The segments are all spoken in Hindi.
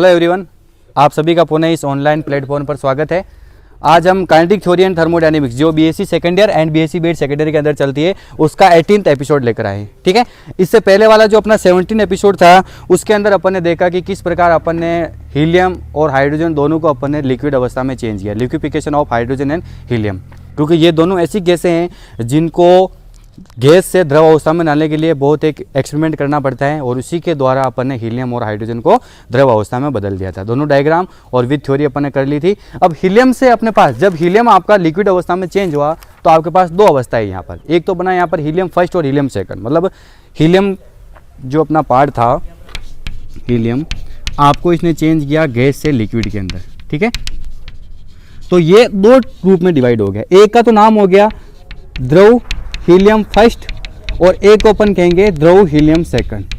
हेलो एवरीवन, आप सभी का पुनः इस ऑनलाइन प्लेटफॉर्म पर स्वागत है। आज हम काइनेटिक थ्योरी एंड थर्मोडायनेमिक्स जो BSc second year and BSc BEd secondary के अंदर चलती है उसका 18th एपिसोड लेकर आए। ठीक है, इससे पहले वाला जो अपना 17 एपिसोड था उसके अंदर अपन ने देखा कि किस प्रकार अपन ने हीलियम और हाइड्रोजन दोनों को अपन ने लिक्विड अवस्था में चेंज किया, liquefaction of hydrogen and helium, क्योंकि ये दोनों ऐसी गैसें हैं जिनको गैस से द्रव अवस्था में लाने के लिए बहुत एक एक्सपेरिमेंट करना पड़ता है और उसी के द्वारा अपन ने हीलियम और हाइड्रोजन को द्रव अवस्था में बदल दिया था। दोनों डायग्राम और विद थ्योरी अपन ने कर ली थी। अब हीलियम से अपने पास जब हीलियम आपका लिक्विड अवस्था में चेंज हुआ तो आपके पास दो अवस्थाएं यहाँ पर, एक तो बना यहाँ पर हीलियम फर्स्ट और हीलियम सेकंड। मतलब हीलियम जो अपना पार्ट था हीलियम आपको इसने चेंज किया गैस से लिक्विड के अंदर। ठीक है, तो ये दो ग्रुप में डिवाइड हो गया। एक का तो नाम हो गया द्रव हीलियम फर्स्ट और एक को अपन कहेंगे द्रव हीलियम सेकंड।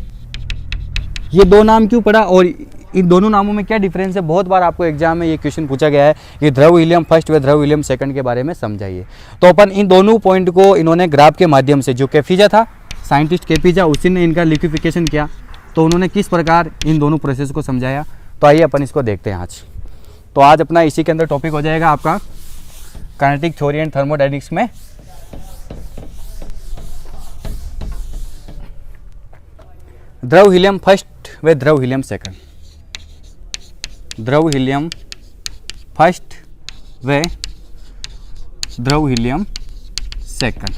ये दो नाम क्यों पड़ा और इन दोनों नामों में क्या डिफरेंस है? बहुत बार आपको एग्जाम में ये क्वेश्चन पूछा गया है कि द्रव हीलियम फर्स्ट व द्रव हीलियम सेकंड के बारे में समझाइए। तो अपन इन दोनों पॉइंट को इन्होंने ग्राफ के माध्यम से, जो कैफीजा था साइंटिस्ट कैफीजा, उसी ने इनका लिक्विफिकेशन किया, तो उन्होंने किस प्रकार इन दोनों प्रोसेस को समझाया। तो आइए अपन इसको देखते हैं आज। तो आज अपना इसी के अंदर टॉपिक हो जाएगा आपका काइनेटिक थ्योरी एंड थर्मोडायनेमिक्स में द्रव हीलियम फर्स्ट व द्रव हीलियम सेकंड। द्रव हीलियम फर्स्ट व द्रव हीलियम सेकंड।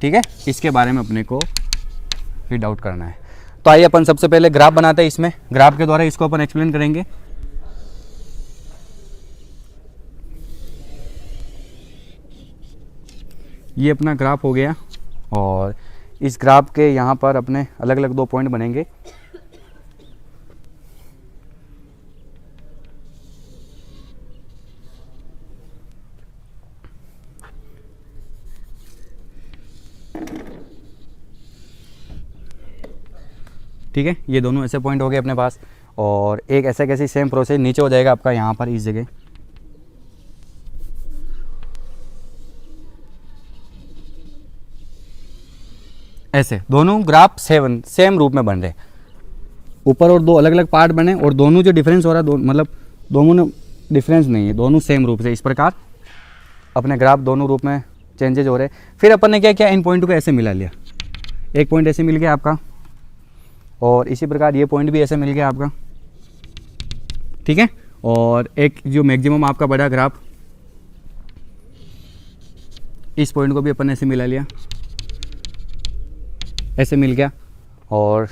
ठीक है, इसके बारे में अपने को फिट आउट करना है। तो आइए अपन सबसे पहले ग्राफ बनाते हैं। इसमें ग्राफ के द्वारा इसको अपन एक्सप्लेन करेंगे। ये अपना ग्राफ हो गया और इस ग्राफ के यहाँ पर अपने अलग अलग दो पॉइंट बनेंगे। ठीक है, ये दोनों ऐसे पॉइंट हो गए अपने पास और एक ऐसे कैसी सेम प्रोसेस नीचे हो जाएगा आपका यहाँ पर इस जगह। ऐसे दोनों ग्राफ सेम रूप में बन रहे, ऊपर और दो अलग अलग पार्ट बने और दोनों जो डिफरेंस हो रहा है मतलब दोनों में डिफरेंस नहीं है, दोनों सेम रूप से इस प्रकार अपने ग्राफ दोनों रूप में चेंजेज हो रहे। फिर अपन ने क्या किया, इन पॉइंट को ऐसे मिला लिया, एक पॉइंट ऐसे मिल गया आपका और इसी प्रकार ये पॉइंट भी ऐसे मिल गया आपका। ठीक है, और एक जो मैक्सिमम आपका बड़ा ग्राफ, इस पॉइंट को भी अपन ने ऐसे मिला लिया, ऐसे मिल गया और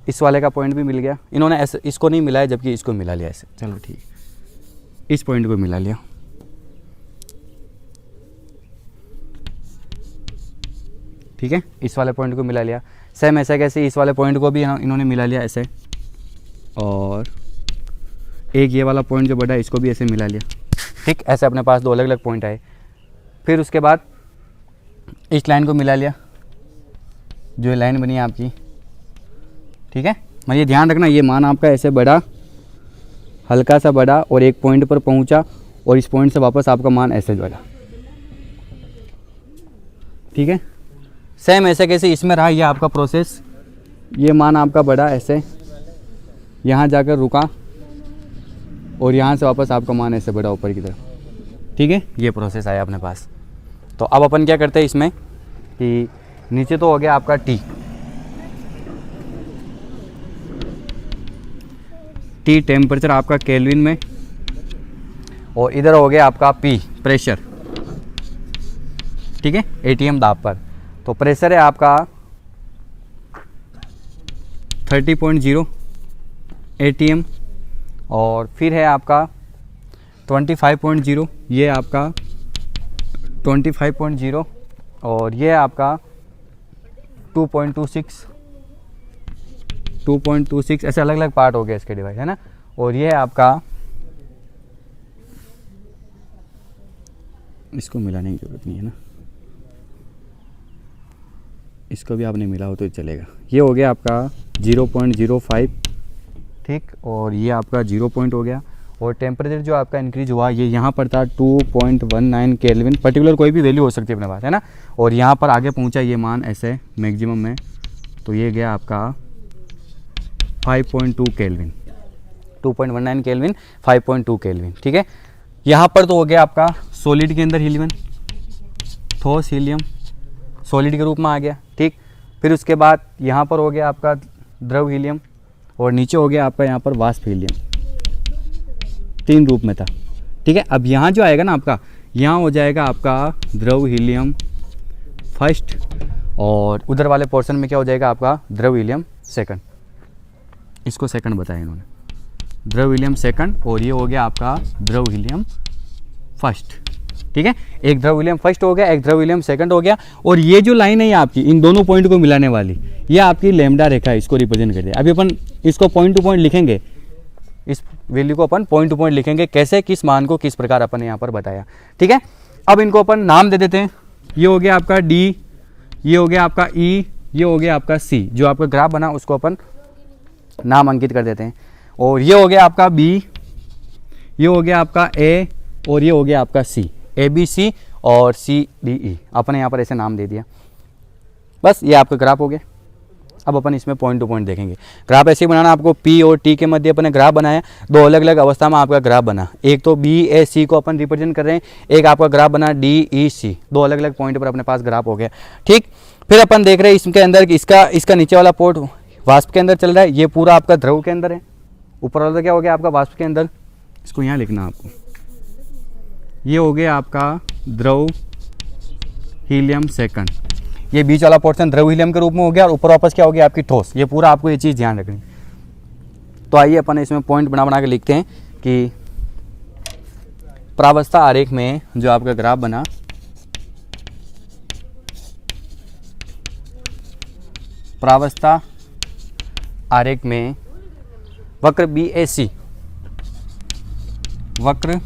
इस वाले का पॉइंट भी मिल गया। इन्होंने ऐसे इसको नहीं मिलाया जबकि इसको मिला लिया ऐसे। चलो ठीक, इस पॉइंट को मिला लिया। ठीक है, इस वाले पॉइंट को मिला लिया। सेम ऐसा कैसे इस वाले पॉइंट को भी इन्होंने मिला लिया ऐसे और एक ये वाला पॉइंट जो बड़ा है इसको भी ऐसे मिला लिया। ठीक, ऐसे अपने पास दो अलग अलग पॉइंट आए। फिर उसके बाद इस लाइन को मिला लिया, जो लाइन बनी है आपकी। ठीक है, मैं ये ध्यान रखना, ये मान आपका ऐसे बढ़ा, हल्का सा बढ़ा और एक पॉइंट पर पहुंचा और इस पॉइंट से वापस आपका मान ऐसे बढ़ा। ठीक है, सेम ऐसे कैसे इसमें रहा ये आपका प्रोसेस, ये मान आपका बढ़ा ऐसे, यहाँ जाकर रुका और यहाँ से वापस आपका मान ऐसे बढ़ा ऊपर की तरफ। ठीक है, ये प्रोसेस आया अपने पास। तो अब अपन क्या करते हैं इसमें कि नीचे तो हो गया आपका टी, टेम्परेचर आपका केल्विन में, और इधर हो गया आपका पी प्रेशर। ठीक है, एटीएम दाब पर। तो प्रेशर है आपका 30.0 एटीएम और फिर है आपका 25.0, ये आपका 25.0 और ये आपका 2.26 ऐसे अलग अलग पार्ट हो गए इसके डिवाइस, है ना। और ये है आपका, इसको मिलाने की जरूरत नहीं है ना, इसको भी आपने मिला हो तो चलेगा। ये हो गया आपका 0.05। ठीक, और ये आपका 0 पॉइंट हो गया और टेम्परेचर जो आपका इंक्रीज हुआ ये यहाँ पर था 2.19 केल्विन, पर्टिकुलर कोई भी वैल्यू हो सकती है अपने पास, है ना। और यहाँ पर आगे पहुँचा ये मान ऐसे मैक्सिमम में, तो ये गया आपका 5.2 केल्विन। 2.19 kelvin, 5.2 kelvin. ठीक है, यहाँ पर तो हो गया आपका सॉलिड के अंदर हीलियम, ठोस हीलियम सॉलिड के रूप में आ गया। ठीक, फिर उसके बाद यहाँ पर हो गया आपका द्रव हीलियम और नीचे हो गया आपका यहाँ पर वाष्प हीलियम, 3 रूप में था। ठीक है, अब यहाँ जो आएगा ना आपका, यहाँ हो जाएगा आपका द्रव हीलियम फर्स्ट और उधर वाले पोर्शन में क्या हो जाएगा आपका द्रव हीलियम सेकंड। इसको सेकंड बताया इन्होंने, द्रव हीलियम सेकंड, और ये हो गया आपका द्रव हीलियम फर्स्ट। ठीक है, एक द्रव हीलियम फर्स्ट हो गया, एक द्रव हीलियम सेकंड हो गया। और ये जो लाइन है आपकी इन दोनों पॉइंट को मिलाने वाली, ये आपकी लैम्डा रेखा है, इसको रिप्रेजेंट करते हैं। अभी अपन इसको पॉइंट टू पॉइंट लिखेंगे, इस वैल्यू को अपन पॉइंट टू पॉइंट लिखेंगे, कैसे किस मान को किस प्रकार अपन ने यहाँ पर बताया। ठीक है, अब इनको अपन नाम दे देते हैं। ये हो गया आपका डी, ये हो गया आपका ई, ये हो गया आपका सी। जो आपका ग्राफ बना उसको अपन नाम अंकित कर देते हैं। और ये हो गया आपका बी, ये हो गया आपका ए, और ये हो गया आपका सी, ए बी सी और सी डी ई। अपने यहाँ पर ऐसे नाम दे दिया, बस ये आपका ग्राफ हो गया। अब अपन इसमें पॉइंट टू पॉइंट देखेंगे। ग्राफ ऐसे ही बनाना, आपको पी और टी के मध्य अपन ने ग्राफ बनाया, दो अलग अलग अवस्था में आपका ग्राफ बना। एक तो बी ए सी को अपन रिप्रेजेंट कर रहे हैं, एक आपका ग्राफ बना डी ई सी, दो अलग अलग पॉइंट पर अपने पास ग्राफ हो गया। ठीक, फिर अपन देख रहे हैं इसके अंदर इसका नीचे वाला पोर्ट वाष्प के अंदर चल रहा है, ये पूरा आपका द्रव के अंदर है। ऊपर वाला क्या हो गया आपका वाष्प के अंदर, इसको यहाँ लिखना आपको, ये हो गया आपका द्रव हीलियम सेकंड। ये बीच वाला पोर्शन द्रव हीलियम के रूप में हो गया और ऊपर वापस क्या हो गया आपकी ठोस। ये पूरा आपको ये चीज़ ध्यान रखनी। तो आइए अपन इसमें पॉइंट बना बना के लिखते हैं कि प्रावस्था आरेख में जो आपका ग्राफ बना, प्रावस्था आरेख में वक्र बी ए सी, वक्र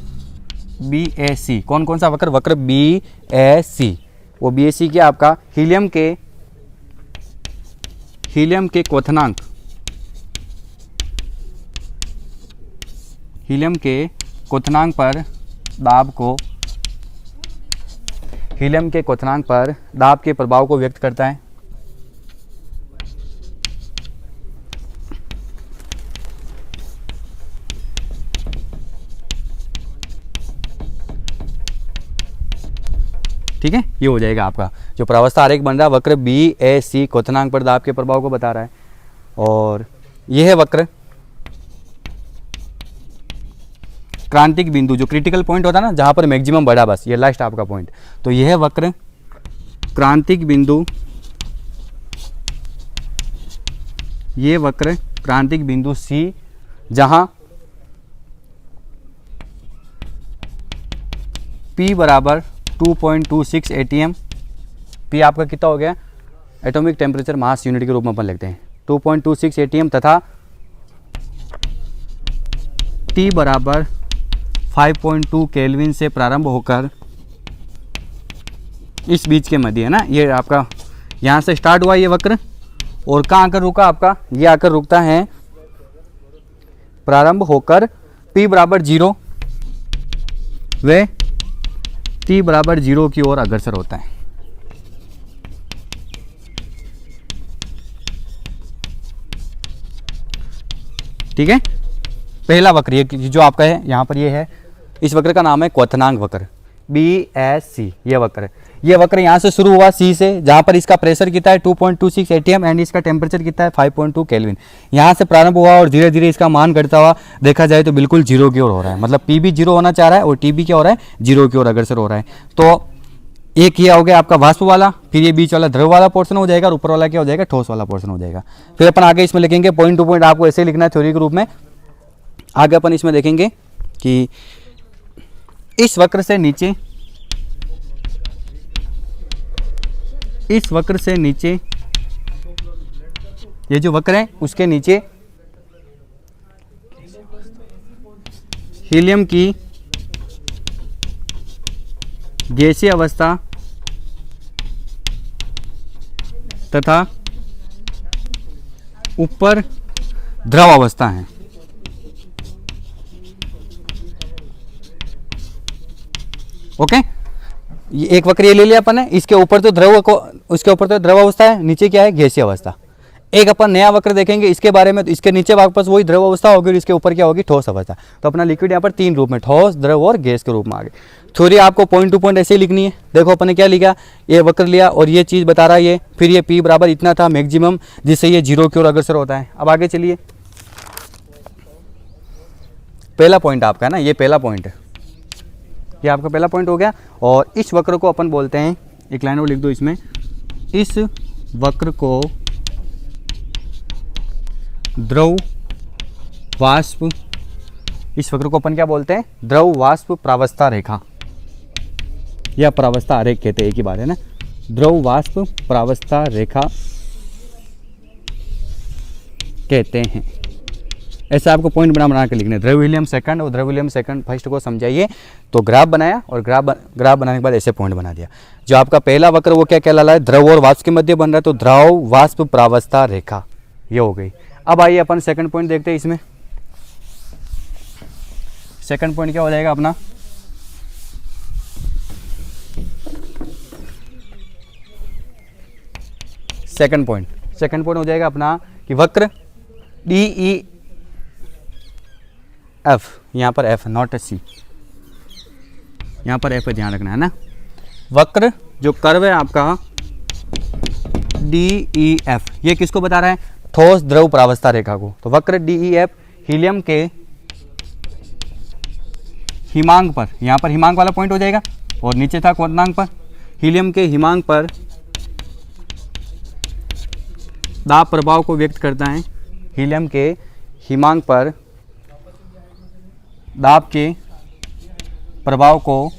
बी ए सी, कौन कौन सा वक्र, वक्र बी ए सी, वो बी ए सी क्या आपका हीलियम के क्वथनांक, हीलियम के क्वथनांक पर दाब को, हीलियम के क्वथनांक पर दाब के प्रभाव को व्यक्त करता है। ठीक है, ये हो जाएगा आपका जो प्रावस्था आरेख बन रहा है, वक्र बी ए सी क्वथनांक पर दाब के प्रभाव को बता रहा है। और यह है वक्र क्रांतिक बिंदु, जो क्रिटिकल पॉइंट होता है ना, जहां पर मैक्सिमम बढ़ा, बस ये लास्ट आपका पॉइंट। तो यह है वक्र क्रांतिक बिंदु, ये वक्र क्रांतिक बिंदु सी, जहां P बराबर 2.26 ATM। P आपका कितना हो गया, एटॉमिक टेम्परेचर मास यूनिट के रूप में अपन लिखते हैं 2.26 ATM, तथा T बराबर 5.2 केल्विन से प्रारंभ होकर इस बीच के मध्य है ना, ये आपका यहाँ से स्टार्ट हुआ ये वक्र, और कहाँ आकर रुका आपका, ये आकर रुकता है प्रारंभ होकर P बराबर 0 व T बराबर 0 की ओर अग्रसर होता है। ठीक है, पहला वक्र ये जो आपका है यहाँ पर ये है, इस वक्र का नाम है क्वथनांक वक्र, BSC। ये वक्र यहाँ से शुरू हुआ C से, जहाँ पर इसका प्रेशर कितना है 2.26 ATM एंड इसका टेम्परेचर कितना है 5.2 केल्विन। यहाँ से प्रारंभ हुआ और धीरे धीरे इसका मान घटता हुआ देखा जाए तो बिल्कुल 0 की ओर हो रहा है, मतलब P भी 0 होना चाह रहा है और T भी क्या हो रहा है 0 की ओर अग्रसर हो रहा है। तो एक ये हो गया आपका वाष्प वाला, फिर ये बीच वाला द्रव वाला पोर्शन हो जाएगा और ऊपर वाला क्या हो जाएगा ठोस वाला पोर्शन हो जाएगा। फिर अपन आगे इसमें लिखेंगे पॉइंट टू पॉइंट, आपको ऐसे लिखना है थ्योरी के रूप में। आगे अपन इसमें देखेंगे कि इस वक्र से नीचे, इस वक्र से नीचे, ये जो वक्र है उसके नीचे हीलियम की गैसीय अवस्था तथा ऊपर द्रव अवस्था है। ओके, ये एक वक्र ये ले लिया अपन ने, इसके ऊपर तो द्रव को, उसके ऊपर तो द्रव अवस्था है, नीचे क्या है गैसीय अवस्था। एक अपन नया वक्र देखेंगे इसके बारे में, तो इसके नीचे वापस वही द्रव अवस्था होगी और इसके ऊपर क्या होगी, ठोस अवस्था। तो अपना लिक्विड यहाँ पर 3 रूप में, ठोस, द्रव और गैस के रूप में आ गए। थ्योरी आपको पॉइंट टू पॉइंट ऐसे ही लिखनी है। देखो अपन ने क्या लिखा, ये वक्र लिया और ये चीज़ बता रहा है ये, फिर ये P बराबर इतना था मैक्सिमम, जिससे ये 0 की ओर अग्रसर होता है। अब आगे चलिए, पहला पॉइंट आपका है ना, ये पहला पॉइंट है, ये आपका पहला पॉइंट हो गया। और इस वक्र को अपन बोलते हैं, एक लाइन और लिख दो इसमें, इस वक्र को द्रव वाष्प, इस वक्र को अपन क्या बोलते हैं, द्रव वाष्प प्रावस्था रेखा या प्रावस्था आरेख कहते हैं, एक ही बात है ना, द्रव वाष्प प्रावस्था रेखा कहते हैं। ऐसा आपको पॉइंट बना के लिखना है। द्रव हीलियम सेकंड और द्रव हीलियम सेकंड फर्स्ट को समझाइए, तो ग्राफ बनाया और ग्राफ बनाने के बाद ऐसे पॉइंट बना दिया। जो आपका पहला वक्र वो क्या कहला रहा है, द्रव और वाष्प के मध्य बन रहा है, तो द्रव वाष्प प्रावस्था रेखा, ये हो गई। अब आइए अपन सेकंड पॉइंट देखते हैं। इसमें सेकंड पॉइंट क्या हो जाएगा अपना, सेकंड पॉइंट हो जाएगा अपना कि वक्र DEF, यहाँ पर F नॉट C, यहाँ पर F ध्यान रखना है ना। वक्र जो कर्व है आपका DEF, ये किसको बता रहा है, ठोस द्रव प्रावस्था रेखा को। तो वक्र DEF हीलियम के हिमांक पर, यहाँ पर हिमांक वाला पॉइंट हो जाएगा और नीचे था क्वथनांक पर, हीलियम के हिमांक पर दाब प्रभाव को व्यक्त करता है। हीलियम के हिमांक पर दाब के प्रभाव को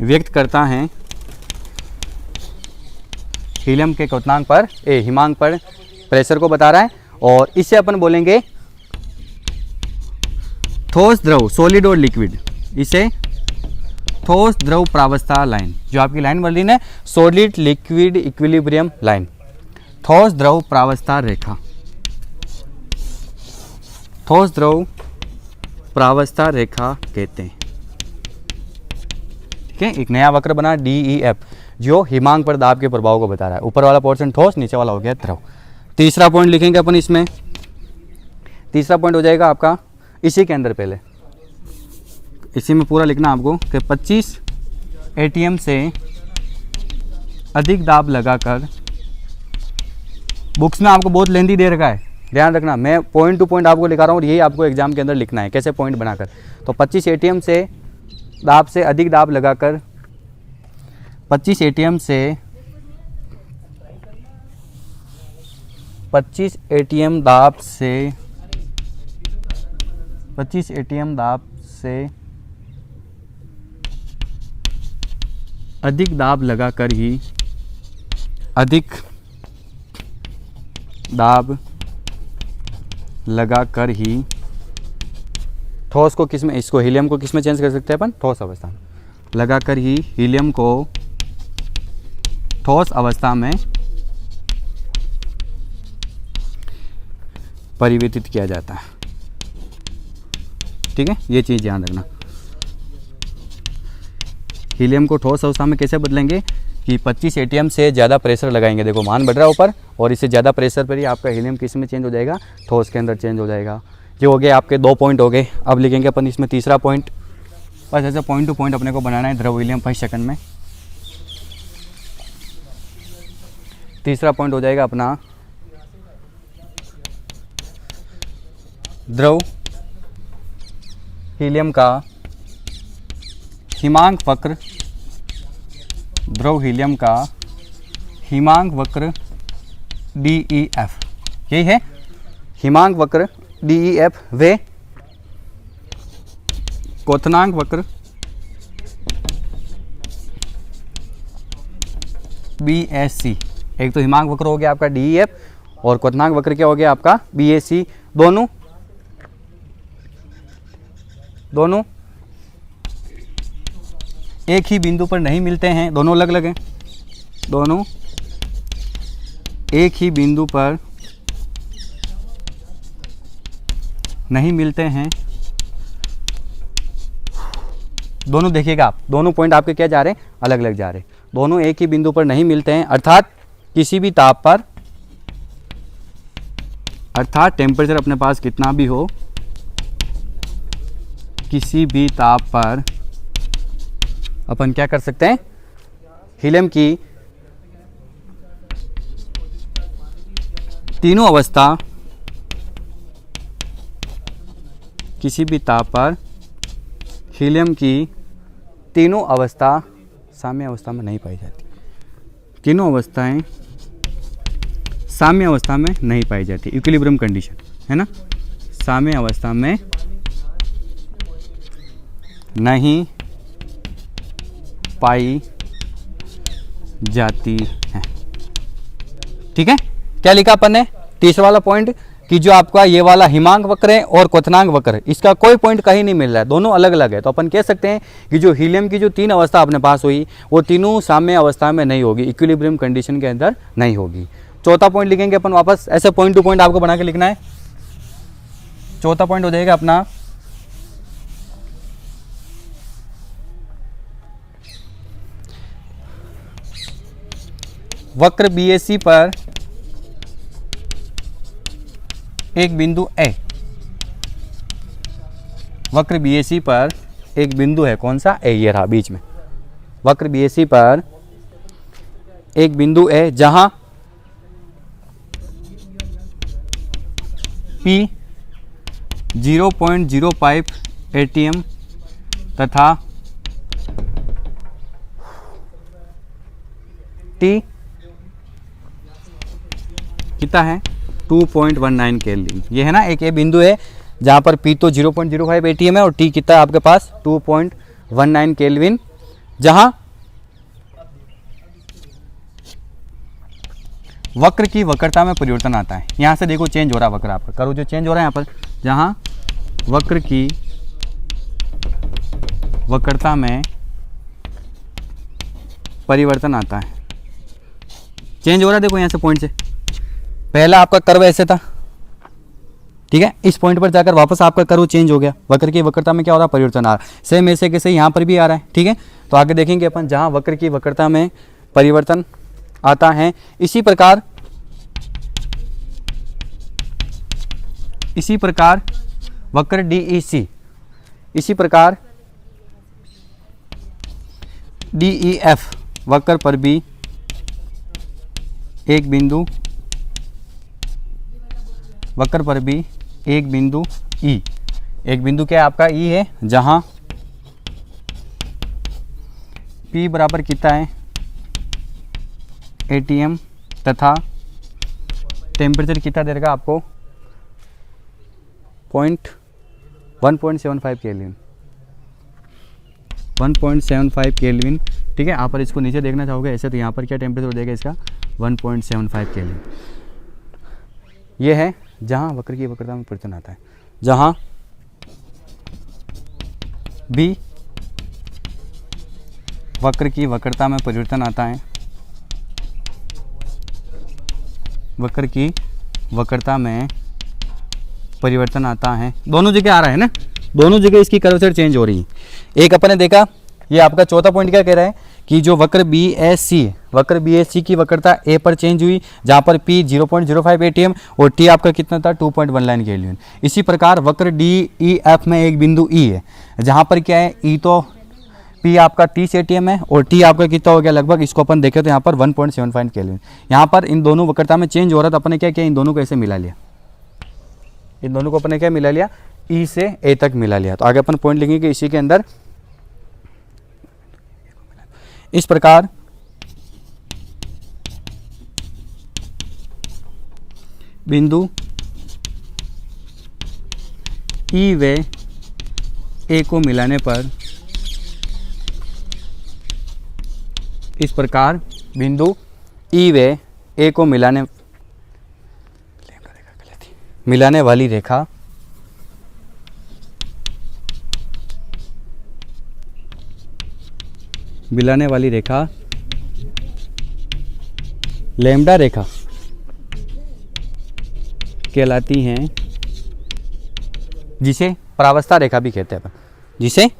व्यक्त करता है। हीलियम के क्वथनांक पर, हिमांक पर प्रेशर को बता रहा है। और इसे अपन बोलेंगे ठोस द्रव, सॉलिड और लिक्विड, इसे ठोस द्रव प्रावस्था लाइन, जो आपकी लाइन बन रही है सॉलिड लिक्विड इक्विलिब्रियम लाइन, ठोस द्रव प्रावस्था रेखा, ठोस द्रव प्रावस्था रेखा कहते हैं। ठीक है, एक नया वक्र बना DEF, जो हिमांक पर दाब के प्रभाव को बता रहा है। ऊपर वाला पोर्शन ठोस, नीचे वाला हो गया द्रव। तीसरा पॉइंट लिखेंगे अपन इसमें, तीसरा पॉइंट हो जाएगा आपका इसी के अंदर, पहले इसी में पूरा लिखना आपको कि 25 ATM से अधिक दाब लगाकर, बुक्स में आपको बहुत लेंदी दे रखा है, ध्यान रखना, मैं पॉइंट टू पॉइंट आपको लिखा रहा हूँ और यही आपको एग्जाम के अंदर लिखना है, कैसे पॉइंट बनाकर। तो 25 ATM से दाब से अधिक दाब लगाकर, 25 ATM से 25 ATM दाब से 25 ATM दाब से अधिक दाब लगाकर ही, अधिक दाब लगाकर ही ठोस को किस में, इसको हीलियम को किस में चेंज कर सकते हैं अपन, ठोस अवस्था में, लगाकर ही हीलियम को ठोस अवस्था में परिवर्तित किया जाता है। ठीक है, ये चीज़ ध्यान रखना। हीलियम को ठोस अवस्था में कैसे बदलेंगे कि 25 ATM से ज़्यादा प्रेशर लगाएंगे, देखो मान बढ़ रहा है ऊपर, और इससे ज़्यादा प्रेशर पर ही आपका हीलियम किस में चेंज हो जाएगा, ठोस के अंदर चेंज हो जाएगा। ये हो गए आपके 2 पॉइंट हो गए। अब लिखेंगे अपन इसमें तीसरा पॉइंट, बस ऐसे पॉइंट टू पॉइंट अपने को बनाना है द्रव हीलियम फर्स्ट सेकंड में। तीसरा पॉइंट हो जाएगा अपना द्रव हीलियम का हिमांक वक्र, द्रव हीलियम का हिमांक वक्र DEF, यही है हिमांक वक्र DEF, वे क्वथनांक वक्र BAC। एक तो हिमांक वक्र हो गया आपका DEF और क्वथनांक वक्र क्या हो गया आपका BAC। दोनों एक ही बिंदु पर नहीं मिलते हैं, दोनों अलग अलग हैं, दोनों एक ही बिंदु पर नहीं मिलते हैं। दोनों देखिएगा आप, दोनों पॉइंट आपके क्या जा रहे हैं, अलग अलग जा रहे हैं, दोनों एक ही बिंदु पर नहीं मिलते हैं, अर्थात किसी भी ताप पर, अर्थात टेम्परेचर अपने पास कितना भी हो, किसी भी ताप पर अपन क्या कर सकते हैं, हीलियम की तीनों अवस्था, किसी भी ताप पर हीलियम की तीनों अवस्था साम्य अवस्था में नहीं पाई जाती। तीनों अवस्थाएं साम्य अवस्था में नहीं पाई जाती, इक्विलिब्रियम कंडीशन है ना, साम्य अवस्था में नहीं पाई जाती है। ठीक है, क्या लिखा अपन ने, तीसरा वाला पॉइंट कि जो आपका ये वाला हिमांक वक्र है और क्वथनांक वक्र, इसका कोई पॉइंट कहीं नहीं मिल रहा है, दोनों अलग अलग है। तो अपन कह सकते हैं कि जो हीलियम की जो तीन अवस्था अपने पास हुई वो तीनों साम्य अवस्था में नहीं होगी, इक्विलिब्रियम कंडीशन के अंदर नहीं होगी। चौथा पॉइंट लिखेंगे अपन वापस, ऐसे पॉइंट टू पॉइंट आपको बना के लिखना है। चौथा पॉइंट हो जाएगा अपना वक्र BAC पर एक बिंदु ए, वक्र BAC पर एक बिंदु है, कौन सा, ए, ये रहा बीच में। वक्र BAC पर एक बिंदु है जहां P 0.05 ATM तथा T कितना है, 2.19 केल्विन। ये है ना, एक ये बिंदु है जहां पर P तो 0.05 ATM है और T कितना है आपके पास 2.19 केल्विन, जहां वक्र की वक्रता में परिवर्तन आता है। यहां से देखो चेंज हो रहा है वक्र, आपका करो जो चेंज हो रहा है यहाँ पर, जहां वक्र की वक्रता में परिवर्तन आता है, चेंज हो रहा है। देखो यहाँ से पॉइंट से पहला आपका कर्व ऐसे था, ठीक है, इस पॉइंट पर जाकर वापस आपका कर्व चेंज हो गया, वक्र की वक्रता में क्या हो रहा है, परिवर्तन आ रहा है। सेम ऐसे कैसे यहाँ पर भी आ रहा है। ठीक है, तो आगे देखेंगे अपन जहाँ वक्र की वक्रता में परिवर्तन आता है, इसी प्रकार वक्र DEC, इसी प्रकार DEF वक्र पर भी एक बिंदु, वक्र पर भी एक बिंदु E, एक बिंदु क्या है आपका E है, जहां P बराबर कितना है ATM तथा टेम्परेचर कितना दे देगा आपको 1.75 केल्विन, 1.75 केल्विन। ठीक है, आप पर इसको नीचे देखना चाहोगे ऐसे, तो यहाँ पर क्या टेम्परेचर देगा इसका 1.75 केल्विन। ये है जहाँ वक्र की वक्रता में परिवर्तन आता है, जहाँ भी वक्र की वक्रता में परिवर्तन आता है, वक्र की वक्रता में परिवर्तन आता है, दोनों जगह आ रहा है ना, दोनों जगह इसकी कर्वेचर चेंज हो रही है। एक अपन ने देखा, ये आपका चौथा पॉइंट क्या कह रहा है कि जो वक्र BAC की वक्रता ए पर चेंज हुई, जहाँ पर P 0.05 ATM और T आपका कितना था 2.19 केल्विन। इसी प्रकार वक्र DEF में एक बिंदु E है, जहाँ पर क्या है E तो P आपका 30 ATM है और T आपका कितना हो गया लगभग, इसको अपन देखें तो यहाँ पर 1.75 केल्विन। यहाँ पर इन दोनों वक्रता में चेंज हो रहा था, अपन ने क्या किया, इन दोनों को ऐसे मिला लिया, इन दोनों को अपन ने क्या मिला लिया, E से A तक मिला लिया। तो आगे अपन पॉइंट लिखेंगे कि इसी के अंदर इस प्रकार बिंदु E व A को मिलाने पर, इस प्रकार बिंदु E व A को मिलाने वाली रेखा लैम्बडा रेखा कहलाती हैं, जिसे परावस्था रेखा भी कहते हैं अपन, जिसे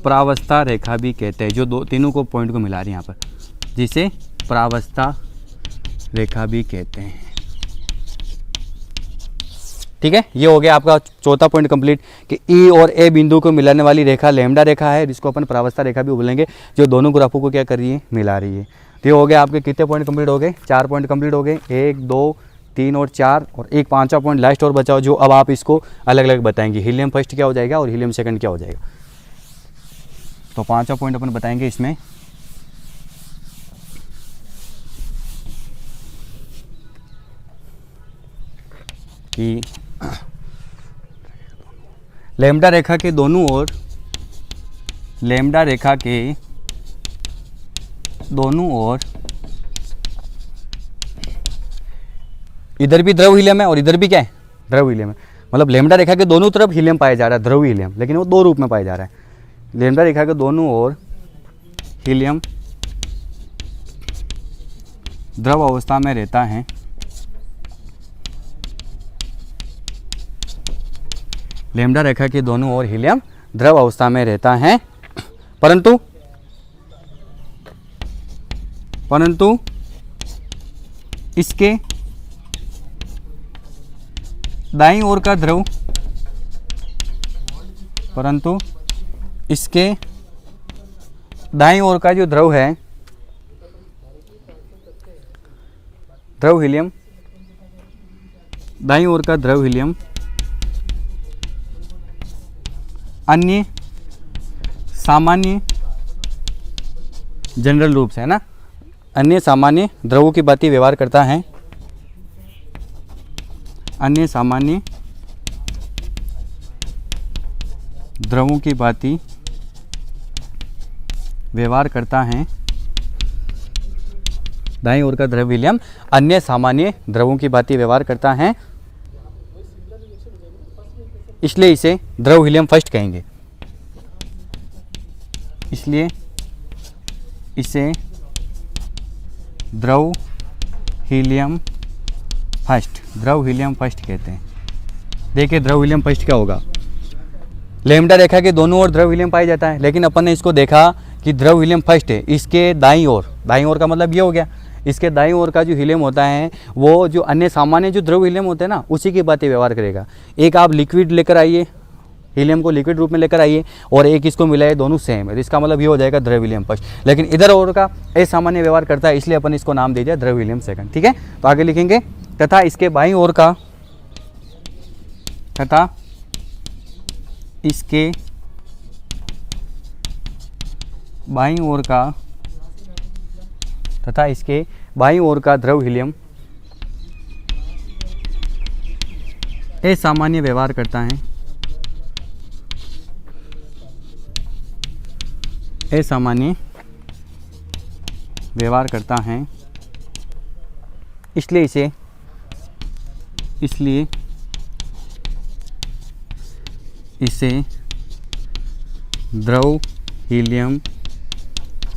प्रावस्था रेखा भी कहते हैं, जो दो तीनों को पॉइंट को मिला रही है यहाँ पर, जिसे प्रावस्था रेखा भी कहते हैं। ठीक है, ये हो गया आपका चौथा पॉइंट कंप्लीट कि ई और ए बिंदु को मिलाने वाली रेखा लैम्डा रेखा है, जिसको अपन प्रावस्था रेखा भी बोलेंगे, जो दोनों ग्राफों को क्या कर रही है, मिला रही है। तो ये हो गया आपके कितने पॉइंट कंप्लीट हो गए, 4 पॉइंट कंप्लीट हो गए, 1 2 3 और 4 और एक 5वां पॉइंट लास्ट और बचाओ, जो अब आप इसको अलग अलग बताएंगे, हीलियम फर्स्ट क्या हो जाएगा और हीलियम सेकंड क्या हो जाएगा। तो 5वां पॉइंट अपन बताएंगे इसमें कि लैम्डा रेखा के दोनों ओर, लैम्डा रेखा के दोनों ओर इधर भी द्रव हीलियम है और इधर भी क्या है, द्रव हीलियम है। मतलब लैम्डा रेखा के दोनों तरफ हीलियम पाया जा रहा है, द्रव हीलियम, लेकिन वो दो रूप में पाया जा रहा है। लैम्डा रेखा के दोनों ओर हीलियम द्रव अवस्था में रहता है, लैम्डा रेखा के दोनों ओर हीलियम द्रव अवस्था में रहता है, परंतु इसके दाईं ओर का द्रव, परंतु इसके दाईं ओर का जो द्रव है, द्रव हीलियम, दाईं ओर का द्रव हीलियम अन्य सामान्य जनरल रूप से, है ना, अन्य सामान्य द्रवों की भांति व्यवहार करता है, अन्य सामान्य द्रवों की भांति व्यवहार करता है। दाईं ओर का द्रव हीलियम अन्य सामान्य द्रवों की भांति व्यवहार करता है, इसलिए इसे द्रव हीलियम फर्स्ट कहेंगे, इसलिए इसे द्रव हीलियम फर्स्ट, द्रव हीलियम फर्स्ट कहते हैं। देखिए द्रव हीलियम फर्स्ट क्या होगा, लैम्डा रेखा के दोनों ओर द्रव हीलियम पाया जाता है, लेकिन अपन ने इसको देखा कि द्रव हीलियम फर्स्ट है, इसके दाईं ओर, दाईं ओर का मतलब ये हो गया, इसके दाईं ओर का जो हीलियम होता है वो जो अन्य सामान्य जो द्रव हीलियम होते हैं ना, उसी की बातें व्यवहार करेगा। एक आप लिक्विड लेकर आइए, हीलियम को लिक्विड रूप में लेकर आइए, और एक इसको मिलाइए, दोनों सेम है, तो इसका मतलब ये हो जाएगा द्रव हीलियम फर्स्ट। लेकिन इधर और का असामान्य व्यवहार करता है, इसलिए अपन इसको नाम दे दिया द्रव हीलियम सेकंड। ठीक है, तो आगे लिखेंगे तथा इसके बाईं ओर का, तथा इसके बाईं ओर का, तथा इसके बाईं ओर का द्रव हीलियम असामान्य व्यवहार करता है, असामान्य व्यवहार करता है, इसलिए इसे द्रव हीलियम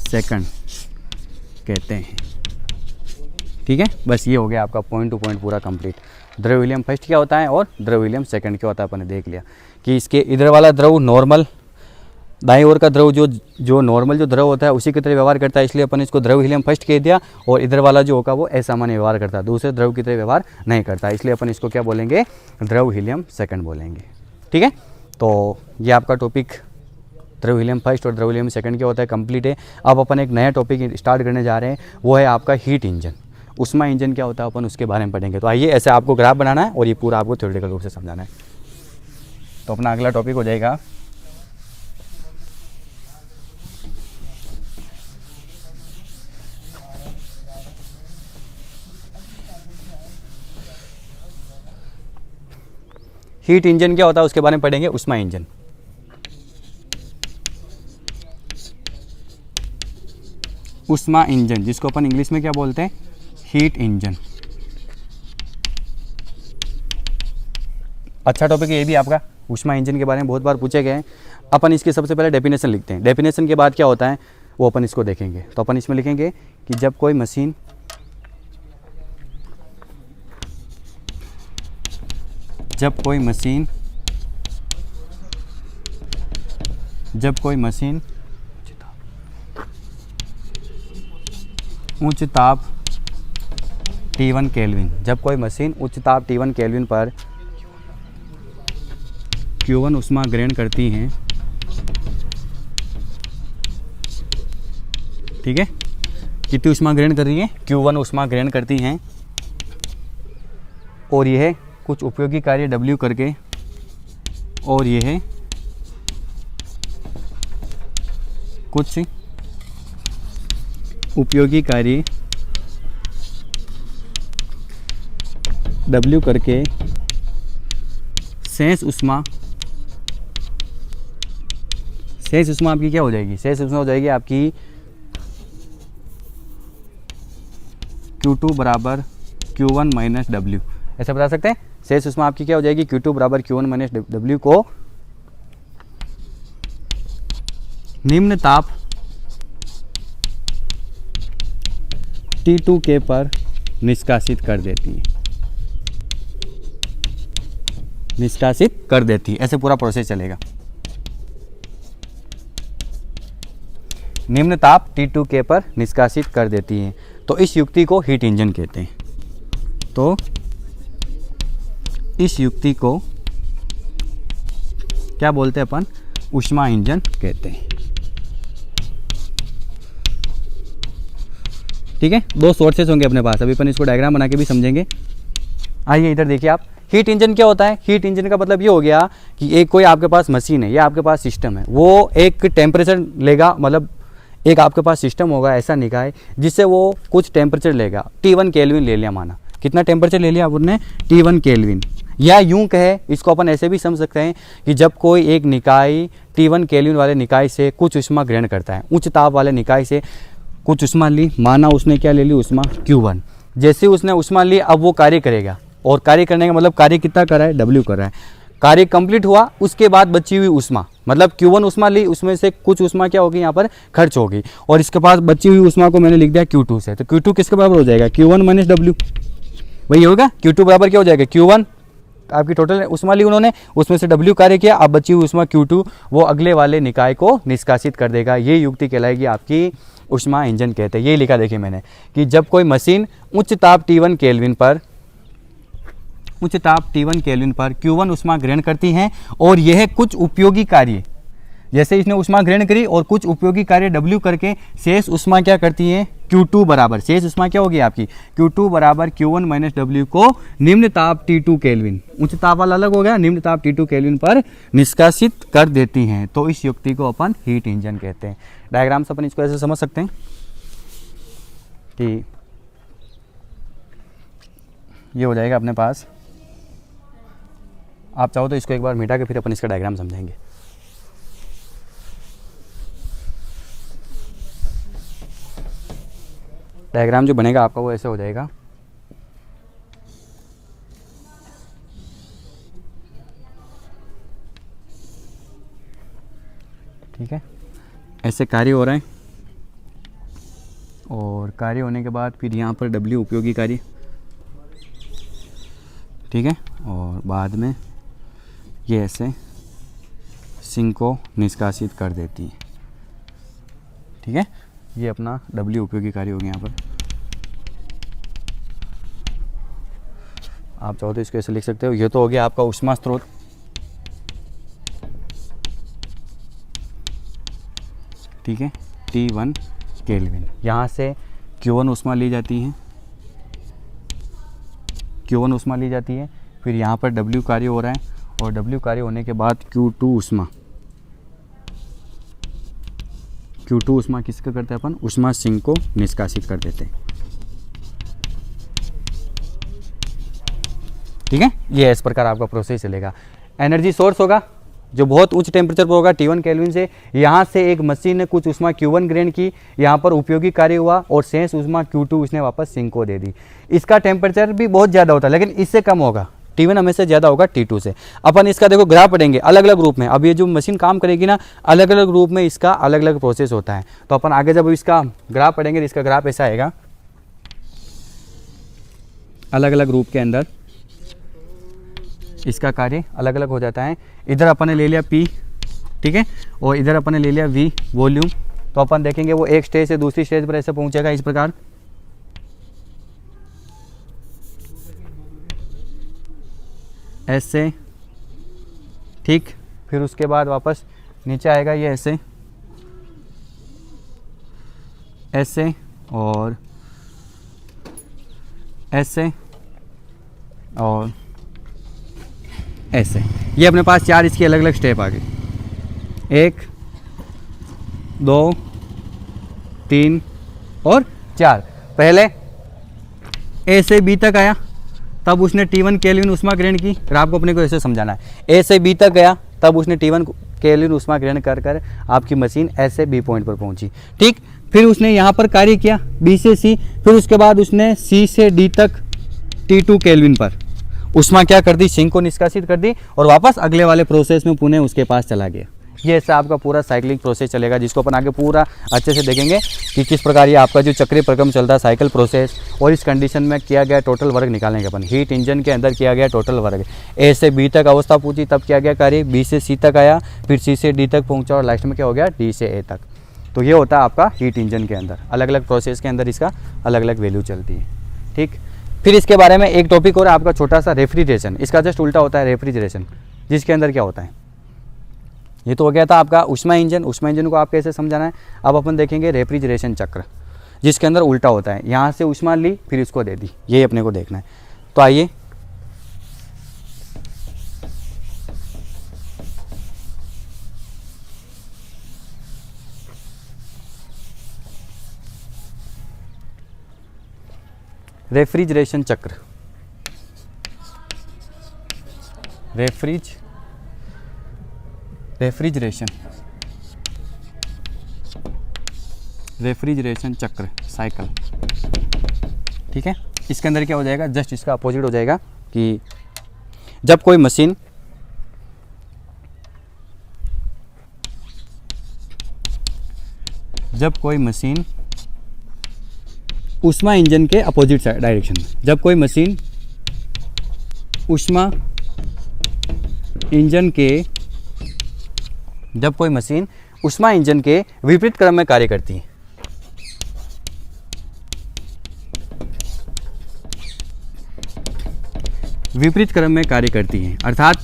सेकंड कहते हैं। ठीक है, बस ये हो गया आपका पॉइंट टू पॉइंट पूरा कंप्लीट। द्रव हीलियम फर्स्ट क्या होता है और द्रव हीलियम सेकंड क्या होता है, अपन ने देख लिया कि इसके इधर वाला द्रव नॉर्मल, दाईं ओर का द्रव जो नॉर्मल जो द्रव होता है उसी की तरह व्यवहार करता है, इसलिए अपन इसको द्रव हीलियम फर्स्ट कह दिया, और इधर वाला जो होगा वो असामान्य व्यवहार करता है, दूसरे द्रव की तरह व्यवहार नहीं करता, इसलिए अपन इसको क्या बोलेंगे, द्रव हीलियम सेकंड बोलेंगे। ठीक है, तो ये आपका टॉपिक द्रव हीलियम फर्स्ट और द्रव हीलियम सेकंड क्या होता है कंप्लीट है। अब अपन एक नया टॉपिक स्टार्ट करने जा रहे हैं, वो है आपका हीट इंजन। उष्मा इंजन क्या होता है अपन उसके बारे में पढ़ेंगे। तो आइए, ऐसे आपको ग्राफ बनाना है और ये पूरा आपको थ्योरेटिकल रूप से समझाना है। तो अपना अगला टॉपिक हो जाएगा हीट इंजन क्या होता है उसके बारे में पढ़ेंगे, उष्मा इंजन। उष्मा इंजन जिसको अपन इंग्लिश में क्या बोलते हैं, हीट इंजन। अच्छा टॉपिक है ये भी आपका, उष्मा इंजन के बारे में बहुत बार पूछे गए हैं। अपन इसकी सबसे पहले डेफिनेशन लिखते हैं, डेफिनेशन के बाद क्या होता है वो अपन इसको देखेंगे। तो अपन इसमें लिखेंगे कि जब कोई मशीन जब कोई मशीन उच्च ताप T1 केल्विन, जब कोई मशीन उच्च ताप T1 केल्विन पर Q1 ऊष्मा ग्रहण करती हैं, ठीक है, कितनी ऊष्मा ग्रहण कर रही है, Q1 ऊष्मा ग्रहण करती हैं, और यह कुछ उपयोगी कार्य W करके, और यह कुछ उपयोगी कार्य W करके शेष ऊष्मा आपकी क्या हो जाएगी, शेष ऊष्मा हो जाएगी आपकी Q2 बराबर Q1 माइनस W, ऐसा बता सकते हैं। शेष ऊष्मा आपकी क्या हो जाएगी, Q2 बराबर Q1 माइनस W को निम्न ताप T2K पर निष्कासित कर देती है, ऐसे पूरा प्रोसेस चलेगा। निम्न ताप T2K पर निष्कासित कर देती है, तो इस युक्ति को हीट इंजन कहते हैं। तो इस युक्ति को क्या बोलते हैं अपन, ऊष्मा इंजन कहते हैं, ठीक है। दो सोर्सेस होंगे अपने पास, अभी अपन इसको डायग्राम बना के भी समझेंगे। आइए इधर देखिए आप, हीट इंजन क्या होता है, हीट इंजन का मतलब ये हो गया कि एक कोई आपके पास मशीन है या आपके पास सिस्टम है, वो एक टेम्परेचर लेगा, मतलब एक आपके पास सिस्टम होगा ऐसा निकाय जिससे वो कुछ टेम्परेचर लेगा। T1 केल्विन ले लिया, माना कितना टेम्परेचर ले लिया आपने, T1 केल्विन, या यूं कहे इसको अपन ऐसे भी समझ सकते हैं कि जब कोई एक निकाय T1 केल्विन वाले निकाय से कुछ ऊष्मा ग्रहण करता है, उच्च ताप वाले निकाय से कुछ ऊष्मा ली, माना उसने क्या ले ली, ऊष्मा Q1, जैसे उसने ऊष्मा ली अब वो कार्य करेगा, और कार्य करने का मतलब कार्य कितना कर रहा है, W कर रहा है। कार्य कंप्लीट हुआ, उसके बाद बची हुई ऊष्मा, मतलब Q1 ऊष्मा ली, उसमें से कुछ ऊष्मा क्या होगी यहाँ पर खर्च होगी, और इसके पास बची हुई ऊष्मा को मैंने लिख दिया Q2 से, तो Q2 किसके बराबर हो जाएगा, Q1 माइनस W, वही होगा। Q2 बराबर क्या हो जाएगा, Q1 आपकी टोटल ऊष्मा ली उन्होंने, उसमें से W कार्य किया, अब बची हुई ऊष्मा Q2 वो अगले वाले निकाय को निष्कासित कर देगा। ये युक्ति कहलाएगी आपकी ऊष्मा इंजन कहते हैं। ये लिखा देखिए मैंने कि जब कोई मशीन उच्च ताप T1 केल्विन पर Q1 ऊष्मा ग्रहण करती हैं, और यह कुछ उपयोगी कार्य, जैसे इसने ऊष्मा ग्रहण करी और कुछ उपयोगी कार्य W करके शेष ऊष्मा क्या करती है, Q2 बराबर, शेष ऊष्मा क्या होगी आपकी, Q2 बराबर Q1 माइनस W को निम्न ताप T2 केल्विन, उच्च ताप वाला अलग हो गया, निम्न ताप T2 केल्विन पर निष्कासित कर देती हैं। तो इस युक्ति को अपन हीट इंजन कहते हैं। डायग्राम से अपन इसको ऐसे समझ सकते हैं कि ये हो जाएगा अपने पास, आप चाहो तो इसको एक बार मिटा के फिर अपन इसका डायग्राम समझेंगे। डायग्राम जो बनेगा आपका वो ऐसे हो जाएगा, ठीक है, ऐसे कार्य हो रहे हैं, और कार्य होने के बाद फिर यहाँ पर W उपयोगी कार्य, ठीक है, और बाद में ये ऐसे सिंक को निष्कासित कर देती है, ठीक है। ये अपना W उपयोगी कार्य हो गया। यहाँ पर आप चाहो तो इसको ऐसे लिख सकते हो, ये तो हो गया आपका ऊष्मा स्रोत, ठीक है, T1 केल्विन, यहाँ से Q1 ऊष्मा ली जाती है, फिर यहाँ पर W कार्य हो रहा है, और W कार्य होने के बाद Q2 ऊष्मा किसका करते हैं अपन, ऊष्मा सिंक को निष्कासित कर देते हैं, ठीक है। ये इस प्रकार आपका प्रोसेस चलेगा। एनर्जी सोर्स होगा जो बहुत उच्च टेम्परेचर पर होगा T1 केल्विन से, यहाँ से एक मशीन ने कुछ ऊष्मा Q1 ग्रहण की, यहाँ पर उपयोगी कार्य हुआ, और शेष ऊष्मा Q2 उसने वापस सिंक को दे दी। इसका टेम्परेचर भी बहुत ज़्यादा होता है, लेकिन इससे कम होगा, T1 हमेशा ज़्यादा होगा T2 से। अपन इसका देखो ग्राफ पढ़ेंगे अलग अलग रूप में, अब ये जो मशीन काम करेगी ना, अलग अलग रूप में इसका अलग अलग प्रोसेस होता है। तो अपन आगे जब इसका ग्राफ पढ़ेंगे, इसका ग्राफ ऐसा आएगा, अलग अलग रूप के अंदर इसका कार्य अलग अलग हो जाता है। इधर अपन ने ले लिया P ठीक है। और इधर अपन ने ले लिया V वॉल्यूम, तो अपन देखेंगे वो एक स्टेज से दूसरी स्टेज पर ऐसे पहुंचेगा इस प्रकार, ऐसे, ठीक। फिर उसके बाद वापस नीचे आएगा ये ऐसे, ऐसे और ऐसे और ऐसे। ये अपने पास 4 इसकी अलग अलग स्टेप आ गई, 1 2 3 और 4। पहले ए से बी तक आया, तब उसने T1 केल्विन ऊष्मा ग्रहण की। फिर आपको अपने को ऐसे समझाना है, ए से बी तक गया, तब उसने T1 केल्विन ऊष्मा ग्रहण कर कर आपकी मशीन ऐसे बी पॉइंट पर पहुंची, ठीक। फिर उसने यहाँ पर कार्य किया बी से सी, फिर उसके बाद उसने सी से डी तक T2 केल्विन पर ऊष्मा क्या कर दी, सिंक को निष्कासित कर दी और वापस अगले वाले प्रोसेस में पुनः उसके पास चला गया। ये ऐसा आपका पूरा साइक्लिंग प्रोसेस चलेगा, जिसको अपन आगे पूरा अच्छे से देखेंगे कि किस प्रकार ये आपका जो चक्रीय प्रक्रम चलता है साइकिल प्रोसेस, और इस कंडीशन में किया गया टोटल वर्क निकालेंगे अपन। हीट इंजन के अंदर किया गया टोटल वर्क, ए से बी तक अवस्था पूछी, तब किया गया कार्य, बी से सी तक आया, फिर सी से डी तक पहुंचा और लास्ट में क्या हो गया, डी से ए तक। तो ये होता है आपका हीट इंजन के अंदर, अलग अलग प्रोसेस के अंदर इसका अलग अलग वैल्यू चलती है, ठीक। फिर इसके बारे में एक टॉपिक और आपका छोटा सा, रेफ्रिजरेशन। इसका जस्ट उल्टा होता है रेफ्रिजरेशन, जिसके अंदर क्या होता है, ये तो हो गया था आपका ऊष्मा इंजन। ऊष्मा इंजन को आप कैसे समझाना है, अब अपन देखेंगे रेफ्रिजरेशन चक्र, जिसके अंदर उल्टा होता है। यहाँ से ऊष्मा ली, फिर इसको दे दी, ये अपने को देखना है। तो आइए रेफ्रिजरेशन चक्र, रेफ्रिजरेशन चक्र साइकिल, ठीक है। इसके अंदर क्या हो जाएगा, जस्ट इसका अपोजिट हो जाएगा कि जब कोई मशीन ऊष्मा इंजन के अपोजिट डायरेक्शन में, जब कोई मशीन ऊष्मा इंजन के विपरीत क्रम में कार्य करती है, अर्थात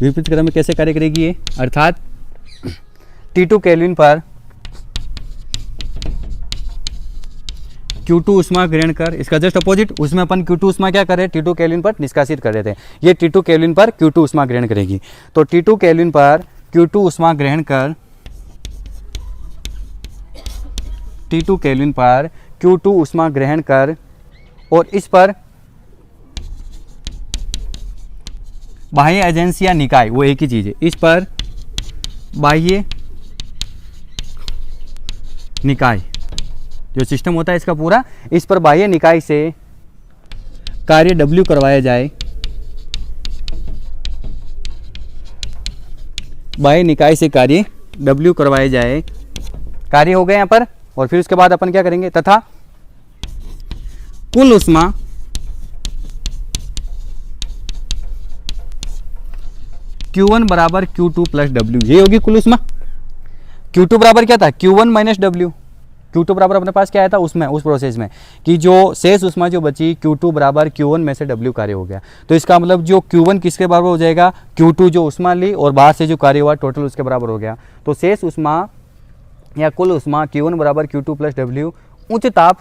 विपरीत क्रम में कैसे कार्य करेगी ये, अर्थात T2 केल्विन पर Q2 ऊष्मा ग्रहण कर, इसका जस्ट अपोजिट, उसमें अपन Q2 ऊष्मा क्या कर रहे हैं, T2 केल्विन पर निष्कासित कर रहे थे, ये T2 केल्विन पर Q2 ऊष्मा ग्रहण करेगी। तो T2 केल्विन पर Q2 ऊष्मा ग्रहण कर, T2 केल्विन पर Q2 ऊष्मा ग्रहण कर, और इस पर बाह्य एजेंसी या निकाय, वो एक ही चीज है, इस पर बाह्य निकाय जो सिस्टम होता है इसका पूरा, इस पर बाह्य निकाय से कार्य W करवाया जाए, बाह्य निकाय से कार्य W करवाए जाए, कार्य हो गए यहाँ पर। और फिर उसके बाद अपन क्या करेंगे, तथा कुल ऊष्मा Q1 बराबर Q2 प्लस W, ये होगी कुल ऊष्मा। Q2 बराबर क्या था, Q1 माइनस W। Q2 बराबर अपने पास क्या आया था उसमें, उस प्रोसेस में कि जो शेष ऊष्मा जो बची, Q2 बराबर Q1 में से W कार्य हो गया। तो इसका मतलब जो Q1 किसके बराबर हो जाएगा, Q2 जो ऊष्मा ली और बाहर से जो कार्य हुआ टोटल उसके बराबर हो गया। तो शेष ऊष्मा या कुल ऊष्मा Q1 बराबर Q2 प्लस W उच्च ताप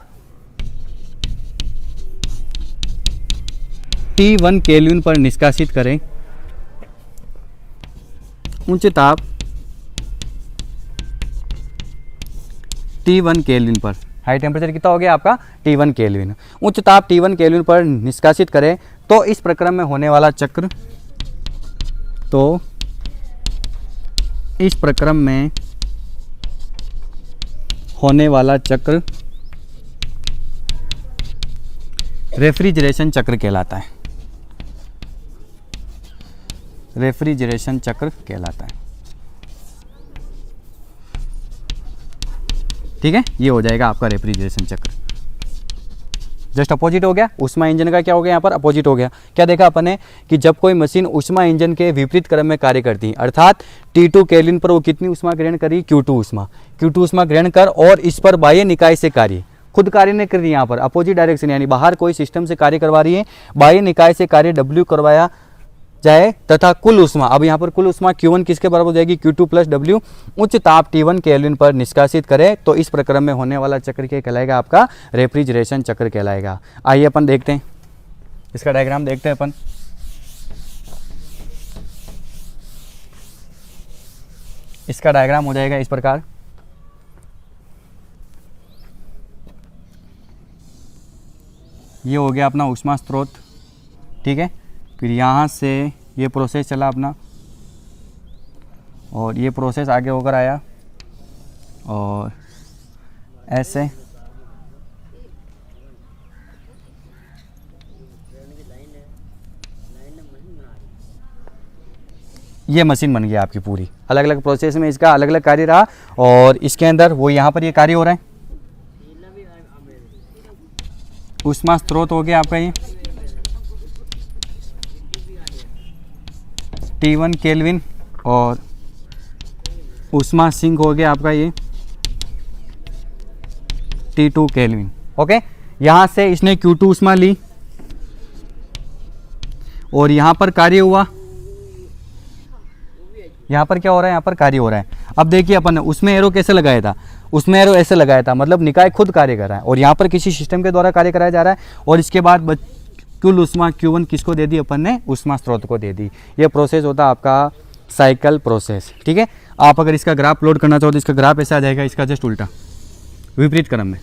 T1 केल्विन पर निष्कासित करें, उच्च ताप T1 केल्विन पर, हाई टेम्परेचर कितना हो गया आपका T1 केल्विन, उच्च ताप T1 केल्विन पर निष्कासित करें। तो इस प्रक्रम में होने वाला चक्र, रेफ्रिजरेशन चक्र कहलाता है, ठीक है। ये हो जाएगा आपका रेफ्रिजरेशन चक्र। जस्ट अपोजिट हो गया। ऊष्मा इंजन का क्या हो गया यहाँ पर, अपोजिट हो गया। क्या देखा अपन ने कि जब कोई मशीन ऊष्मा इंजन के विपरीत क्रम में कार्य करती है, अर्थात T2 केल्विन पर वो कितनी ऊष्मा ग्रहण करी, Q2 ऊष्मा, Q2 ऊष्मा ग्रहण कर और इस पर बाह्य निकाय से कार्य, खुद कार्य नहीं कर रही यहाँ पर, अपोजिट डायरेक्शन यानी बाहर कोई सिस्टम से कार्य करवा रही है, बाह्य निकाय से कार्य W करवाया जाए तथा कुल ऊष्मा, अब यहाँ पर कुल ऊष्मा Q1 किसके बराबर हो जाएगी, Q2 प्लस W उच्च ताप T1 केल्विन पर निष्कासित करे तो इस प्रक्रम में होने वाला चक्र क्या कहलाएगा, आपका रेफ्रिजरेशन चक्र कहलाएगा। आइए अपन देखते हैं, इसका डायग्राम देखते हैं अपन। इसका डायग्राम हो जाएगा इस प्रकार, ये हो गया अपना ऊष्मा स्रोत, ठीक है। फिर यहाँ से ये प्रोसेस चला अपना और ये प्रोसेस आगे होकर आया और ऐसे ये मशीन बन गई आपकी पूरी। अलग अलग प्रोसेस में इसका अलग अलग कार्य रहा और इसके अंदर वो यहाँ पर ये कार्य हो रहा है। ऊष्मा स्रोत हो गया आपका ये T1 केल्विन और ऊष्मा सिंक हो गया आपका ये T2 केल्विन। ओके, यहाँ से इसने Q2 ऊष्मा ली और यहाँ पर कार्य हुआ, यहाँ पर क्या हो रहा है, यहाँ पर कार्य हो रहा है। अब देखिए अपन ने उसमें एरो कैसे लगाया था, उसमें एरो ऐसे लगाया था, मतलब निकाय खुद कार्य कर रहा है और यहाँ पर किसी सिस्टम के द्वारा कार्य कराया जा रहा है और इसके बाद कुल ऊष्मा Q1 किसको दे दी, अपन ने ऊष्मा स्रोत को दे दी। ये प्रोसेस होता है आपका साइकिल प्रोसेस, ठीक है। आप अगर इसका ग्राफ प्लॉट करना चाहो तो इसका ग्राफ ऐसा आ जाएगा, इसका जस्ट उल्टा विपरीत क्रम में।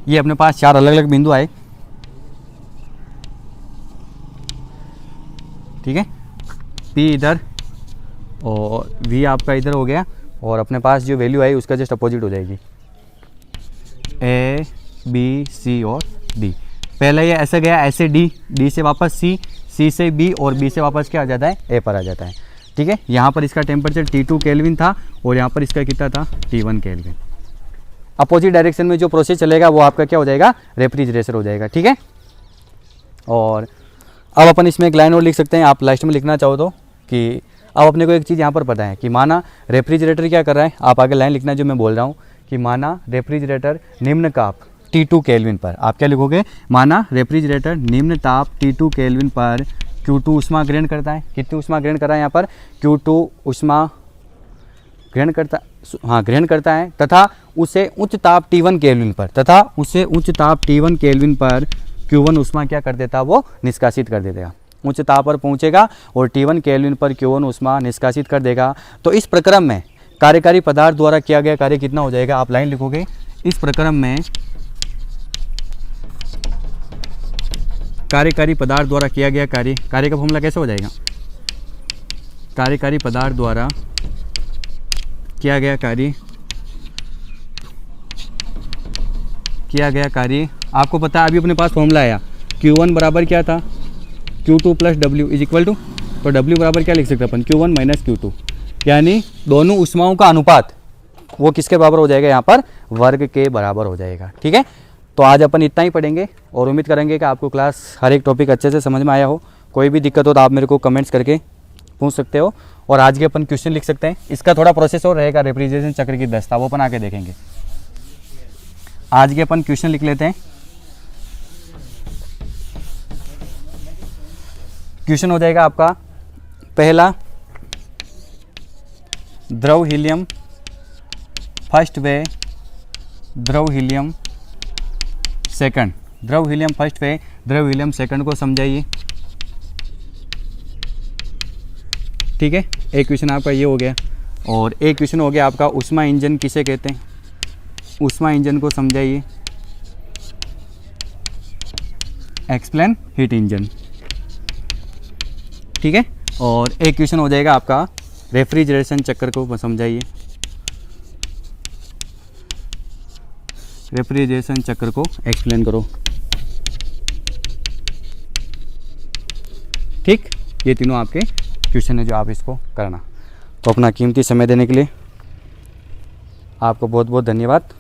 ये अपने पास 4 अलग अलग बिंदु आए, ठीक है। P इधर और V आपका इधर हो गया और अपने पास जो वैल्यू आई उसका जस्ट अपोजिट हो जाएगी A, B, C और D। पहले ये ऐसे गया, ऐसे D से वापस C से B और B से वापस क्या आ जाता है, A पर आ जाता है, ठीक है। यहाँ पर इसका टेम्परेचर T2 केल्विन था और यहाँ पर इसका कितना था, T1 केल्विन। अपोजिट डायरेक्शन में जो प्रोसेस चलेगा वो आपका क्या हो जाएगा, रेफ्रिजरेटर हो जाएगा, ठीक है। और अब अपन इसमें एक लाइन और लिख सकते हैं, आप लास्ट में लिखना चाहो तो, कि अब अपने को एक चीज़ यहाँ पर पता है कि माना रेफ्रिजरेटर क्या कर रहा है, आप आगे लाइन लिखना जो मैं बोल रहा हूँ कि माना रेफ्रिजरेटर निम्न ताप T2 केल्विन पर, आप क्या लिखोगे, माना रेफ्रिजरेटर निम्न ताप T2 केल्विन पर Q2 ऊष्मा ग्रहण करता है। कितनी ऊष्मा ग्रहण कर रहा है यहाँ पर, Q2 ऊष्मा ग्रहण करता, हाँ ग्रहण करता है तथा उसे उच्च ताप T1 केल्विन पर, तथा उसे उच्च ताप T1 केल्विन पर Q1 ऊष्मा क्या कर देता, वो निष्कासित कर देगा। उच्च ताप पर पहुंचेगा और T1 केल्विन पर Q1 ऊष्मा निष्कासित कर देगा। तो इस प्रक्रम में कार्यकारी पदार्थ द्वारा किया गया कार्य कितना हो जाएगा, आप लाइन लिखोगे, इस प्रक्रम में कार्यकारी पदार्थ द्वारा किया गया कार्य, कार्य का फॉर्मूला कैसे हो जाएगा, कार्यकारी पदार्थ द्वारा किया गया कार्य, आपको पता है अभी अपने पास फॉर्मूला आया, Q1 बराबर क्या था, Q2 plus W is equal to, तो W बराबर क्या लिख सकते हैं अपन, Q1 माइनस Q2, यानी दोनों ऊष्माओं का अनुपात वो किसके बराबर हो जाएगा, यहाँ पर वर्ग के बराबर हो जाएगा, ठीक है। तो आज अपन इतना ही पढ़ेंगे और उम्मीद करेंगे कि आपको क्लास हर एक टॉपिक अच्छे से समझ में आया हो। कोई भी दिक्कत हो तो आप मेरे को कमेंट्स करके पूछ सकते हो और आज के अपन क्वेश्चन लिख सकते हैं। इसका थोड़ा प्रोसेस और रहेगा, रेफ्रिजरेशन चक्र की दस्ता, वो अपन आके देखेंगे। आज के अपन क्वेश्चन लिख लेते हैं। क्वेश्चन हो जाएगा आपका पहला, द्रव हीलियम फर्स्ट वे, द्रव हीलियम सेकंड, द्रव हीलियम फर्स्ट वे, द्रव हीलियम सेकंड को समझाइए, ठीक है। एक क्वेश्चन आपका ये हो गया और एक क्वेश्चन हो गया आपका ऊष्मा इंजन किसे कहते हैं, ऊष्मा इंजन को समझाइए, एक्सप्लेन हीट इंजन, ठीक है। और एक क्वेश्चन हो जाएगा आपका रेफ्रिजरेशन चक्र को समझाइए, रेफ्रिजरेशन चक्र को एक्सप्लेन करो। ठीक, ये तीनों आपके क्वेश्चन है जो आप इसको करना। तो अपना कीमती समय देने के लिए आपको बहुत बहुत धन्यवाद।